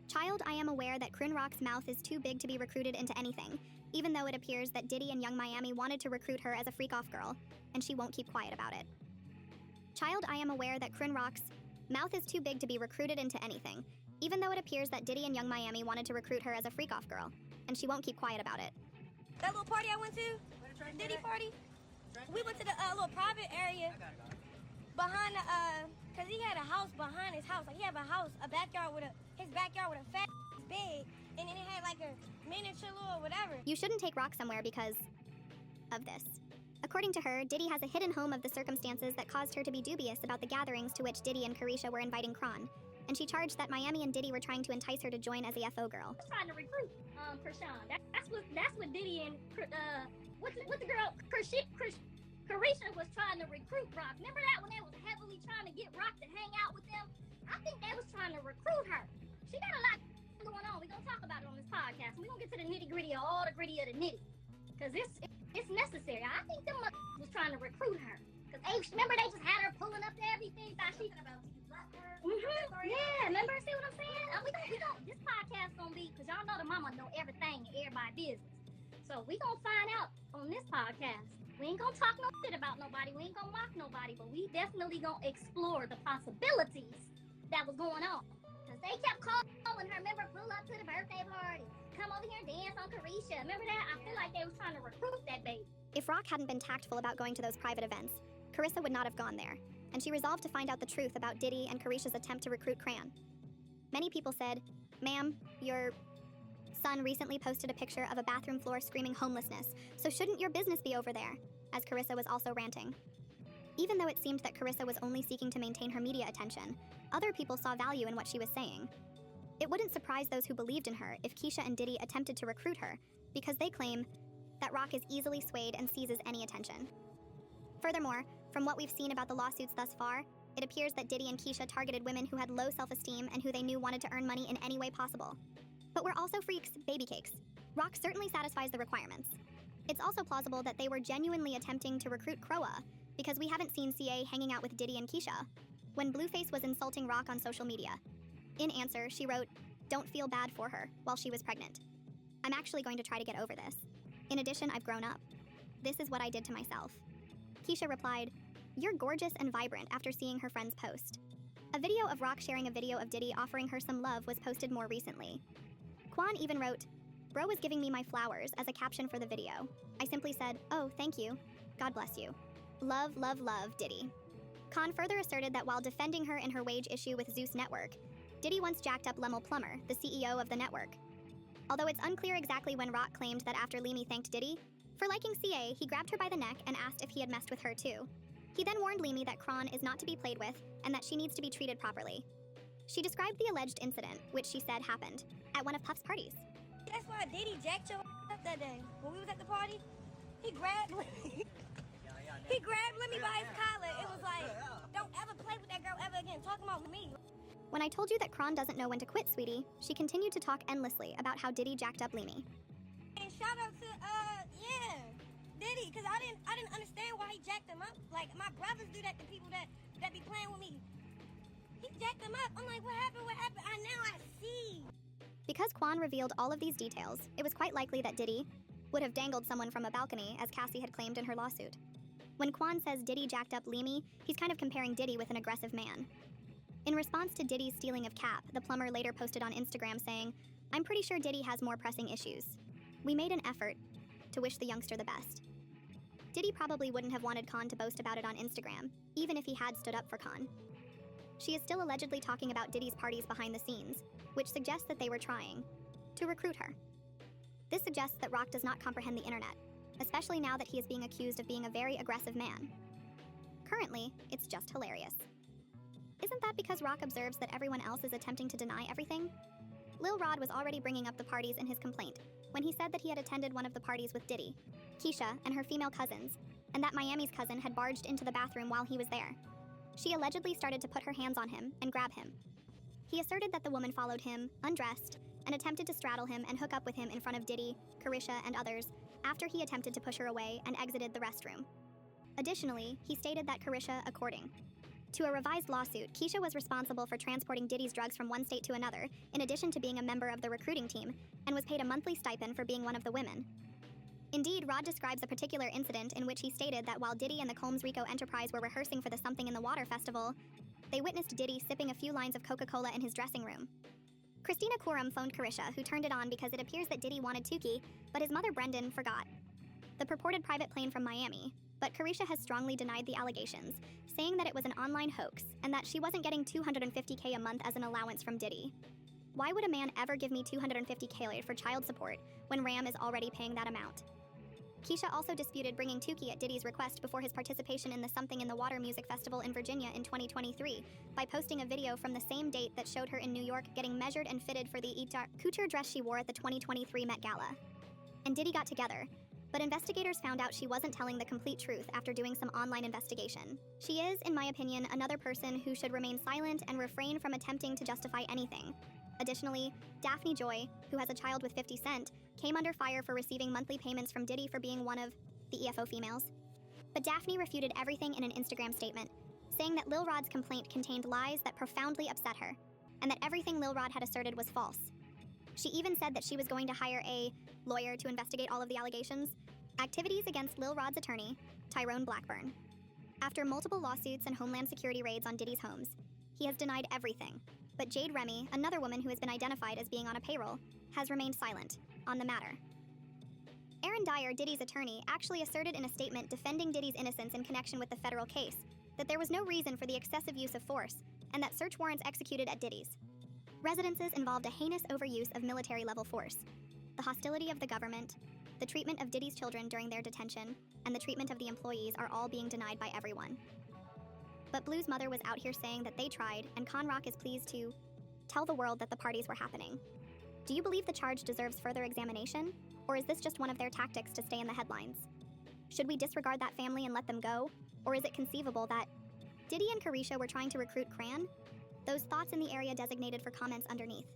Child, I am aware that Chrisean Rock's mouth is too big to be recruited into anything, even though it appears that Diddy and Young Miami wanted to recruit her as a freak-off girl, and she won't keep quiet about it. Child, I am aware that Chrisean Rock's mouth is too big to be recruited into anything, even though it appears that Diddy and Young Miami wanted to recruit her as a freak-off girl, and she won't keep quiet about it. That little party I went to, Diddy party, we went to the little private area behind the, cause he had a house behind his house. Like he had a backyard with his backyard with a fat bed, and then it had like a miniature little whatever. You shouldn't take Rock somewhere because of this. According to her, Diddy has a hidden home of the circumstances that caused her to be dubious about the gatherings to which Diddy and Carisha were inviting Chrisean, and she charged that Miami and Diddy were trying to entice her to join as a FO girl. Trying to recruit Chrisean. That's what Diddy and what's the girl Carisha was trying to recruit Rock. Remember that when they was heavily trying to get Rock to hang out with them? I think they was trying to recruit her. She got a lot going on. We're gonna talk about it on this podcast. We're gonna get to the nitty gritty of all the gritty of the nitty. Cause it's necessary. I think them was trying to recruit her. Cause remember they just had her pulling up to everything. Thought she about you left her. Yeah, remember? See what I'm saying? We don't. This podcast gonna be, cause y'all know the mama know everything and everybody's business. So we gonna find out on this podcast. We ain't gonna talk no shit about nobody. We ain't gonna mock nobody, but we definitely gonna explore the possibilities that was going on. Cause they kept calling her. Remember, pull up to the birthday party. Come over here and dance on Carisha. Remember that? I feel like they was trying to recruit that baby. If Rock hadn't been tactful about going to those private events, Carissa would not have gone there, and she resolved to find out the truth about Diddy and Carisha's attempt to recruit Chrisean. Many people said, "Ma'am, your son recently posted a picture of a bathroom floor screaming homelessness, so shouldn't your business be over there?" As Carissa was also ranting. Even though it seemed that Carissa was only seeking to maintain her media attention, other people saw value in what she was saying. It wouldn't surprise those who believed in her if Keisha and Diddy attempted to recruit her, because they claim that Rock is easily swayed and seizes any attention. Furthermore, from what we've seen about the lawsuits thus far, it appears that Diddy and Keisha targeted women who had low self-esteem and who they knew wanted to earn money in any way possible. But we're also freaks, baby cakes. Rock certainly satisfies the requirements. It's also plausible that they were genuinely attempting to recruit Croa, because we haven't seen CA hanging out with Diddy and Keisha, when Blueface was insulting Rock on social media. In answer, she wrote, "Don't feel bad for her," while she was pregnant. "I'm actually going to try to get over this. In addition, I've grown up. This is what I did to myself." Keisha replied, "You're gorgeous and vibrant," after seeing her friend's post. A video of Rock sharing a video of Diddy offering her some love was posted more recently. Quan even wrote, "Bro was giving me my flowers," as a caption for the video. I simply said, "Oh, thank you. God bless you. Love, love, love, Diddy." Khan further asserted that while defending her in her wage issue with Zeus Network, Diddy once jacked up Lemel Plummer, the CEO of the network. Although it's unclear exactly when Rock claimed that after Limi thanked Diddy, for liking CA, he grabbed her by the neck and asked if he had messed with her too. He then warned Limi that Chrisean is not to be played with and that she needs to be treated properly. She described the alleged incident, which she said happened, at one of Puff's parties. That's why Diddy jacked your up that day. When we was at the party, he grabbed Lemmy. He grabbed Lemmy by his collar. It was like, "Don't ever play with that girl ever again." Talking about me. When I told you that Chrisean doesn't know when to quit, sweetie, she continued to talk endlessly about how Diddy jacked up Limi. And shout out to Diddy, because I didn't understand why he jacked him up. Like, my brothers do that to people that be playing with me. He jacked him up. I'm like, what happened? I see. Because Quan revealed all of these details, it was quite likely that Diddy would have dangled someone from a balcony, as Cassie had claimed in her lawsuit. When Quan says Diddy jacked up Limi, he's kind of comparing Diddy with an aggressive man. In response to Diddy's stealing of Cap, the plumber later posted on Instagram saying, "I'm pretty sure Diddy has more pressing issues. We made an effort to wish the youngster the best." Diddy probably wouldn't have wanted Khan to boast about it on Instagram, even if he had stood up for Khan. She is still allegedly talking about Diddy's parties behind the scenes, which suggests that they were trying to recruit her. This suggests that Rock does not comprehend the internet, especially now that he is being accused of being a very aggressive man. Currently, it's just hilarious. Isn't that because Rock observes that everyone else is attempting to deny everything? Lil Rod was already bringing up the parties in his complaint when he said that he had attended one of the parties with Diddy, Keisha, and her female cousins, and that Miami's cousin had barged into the bathroom while he was there. She allegedly started to put her hands on him and grab him. He asserted that the woman followed him, undressed, and attempted to straddle him and hook up with him in front of Diddy, Carisha, and others after he attempted to push her away and exited the restroom. Additionally, he stated that Carisha, according To a revised lawsuit, Keisha was responsible for transporting Diddy's drugs from one state to another, in addition to being a member of the recruiting team, and was paid a monthly stipend for being one of the women. Indeed, Rod describes a particular incident in which he stated that while Diddy and the Combs Rico Enterprise were rehearsing for the Something in the Water festival, they witnessed Diddy sipping a few lines of Coca-Cola in his dressing room. Christina Quorum phoned Carisha, who turned it on because it appears that Diddy wanted Tukey, but his mother Brendan forgot the purported private plane from Miami. But Carisha has strongly denied the allegations, saying that it was an online hoax and that she wasn't getting $250K a month as an allowance from Diddy. Why would a man ever give me $250K for child support when Ram is already paying that amount? Keisha also disputed bringing Tukey at Diddy's request before his participation in the Something in the Water music festival in Virginia in 2023 by posting a video from the same date that showed her in New York getting measured and fitted for the couture dress she wore at the 2023 Met Gala. And Diddy got together, but investigators found out she wasn't telling the complete truth after doing some online investigation. She is, in my opinion, another person who should remain silent and refrain from attempting to justify anything. Additionally, Daphne Joy, who has a child with 50 Cent, came under fire for receiving monthly payments from Diddy for being one of the EFO females. But Daphne refuted everything in an Instagram statement, saying that Lil Rod's complaint contained lies that profoundly upset her, and that everything Lil Rod had asserted was false. She even said that she was going to hire a lawyer to investigate all of the allegations. Activities against Lil Rod's attorney, Tyrone Blackburn. After multiple lawsuits and Homeland Security raids on Diddy's homes, he has denied everything. But Jade Remy, another woman who has been identified as being on a payroll, has remained silent on the matter. Aaron Dyer, Diddy's attorney, actually asserted in a statement defending Diddy's innocence in connection with the federal case that there was no reason for the excessive use of force and that search warrants executed at Diddy's residences involved a heinous overuse of military-level force, the hostility of the government, the treatment of Diddy's children during their detention, and the treatment of the employees are all being denied by everyone. But Blue's mother was out here saying that they tried, and Con Rock is pleased to tell the world that the parties were happening. Do you believe the charge deserves further examination? Or is this just one of their tactics to stay in the headlines? Should we disregard that family and let them go? Or is it conceivable that Diddy and Carisha were trying to recruit Cran? Those thoughts in the area designated for comments underneath.